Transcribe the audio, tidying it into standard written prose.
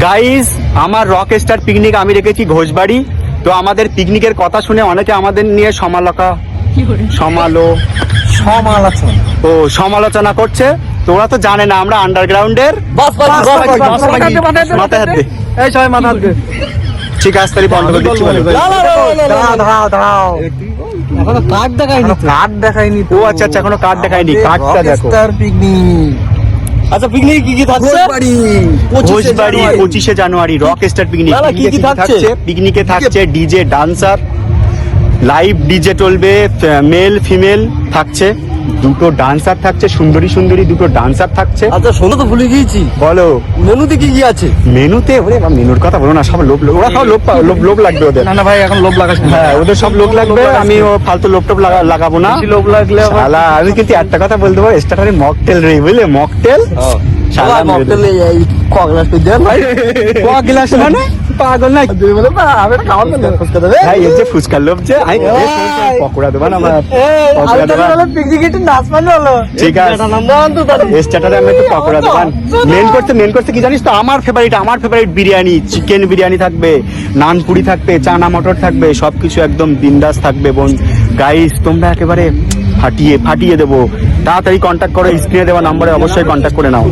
Guys, আমার rock star picnic আমি রেখেছি ঘোষবাড়ি। তো আমাদের পিকনিকের কথা শুনে অনেকে আমাদের নিয়ে সমালোচনা করছে। তো ওরা তো জানে না আমরা আন্ডারগ্রাউন্ডের। মাথায় হাত দে, এই সবাই মাথা হাত দে। ঠিক আছে, তাহলে বন্ধ করে দিচ্ছি। এখনো কার্ড দেখায়নি। ও আচ্ছা, এখনো কার্ড দেখায়নি। কার্ডটা দেখো। আচ্ছা, পিকনিক কি থাকছে? ঘোষবাড়ি 25শে জানুয়ারি রক স্টার পিকনিক। কি কি থাকছে? পিকনিকে থাকছে ডিজে, ডান্সার, লাইভ ডিজে চলবে, মেল ফিমেল থাকছে, দুটো ডান্সার থাকছে, সুন্দরী দুটো ডান্সার থাকছে। আচ্ছা শোনো, তো ভুলে গিয়েছি, বলো মেনুতে কি কি আছে? মেনুতে মেনুর কথা বলো না, সব ওরা সব লোভ লাগবে ওদের। না ভাই, এখন লোভ লাগাস না। হ্যাঁ, ওদের সব লোভ লাগবে। আমি ও ফালতু লোভ লাগাবো না। লোভ লাগলে শালা, আমি কিন্তু একটা কথা বলতে পারবো, স্টার্টারে মকটেল রে, বুঝলে? মকটেল শালা মকটেলে এই কগলাস তো দেন ভাই। গ্লাস মানে পাগল না বলে বা আমি খাওয়ার জন্য ফুসকা দেবে। ভাই, এই যে ফুচকার লোভ যে পকোড়া দেবা না আমার পকোড়া দেবা। পিকনিক একটু নাচ মানে হলো। ঠিক আছে, স্টার্টারে আমি একটু পকোড়া দেবান। মেন করতে কি জানিস তো? আমার ফেভারিট বিরিয়ানি, চিকেন বিরিয়ানি থাকবে, নানপুরি থাকবে, চানা মটর থাকবে, সবকিছু একদম বিন্দাস থাকবে। বোন গাইস, তোমরা একেবারে ফাটিয়ে দেবো। তাড়াতাড়ি কন্ট্যাক্ট করো, স্ক্রিনে দেওয়া নম্বরে অবশ্যই কন্ট্যাক্ট করে নাও।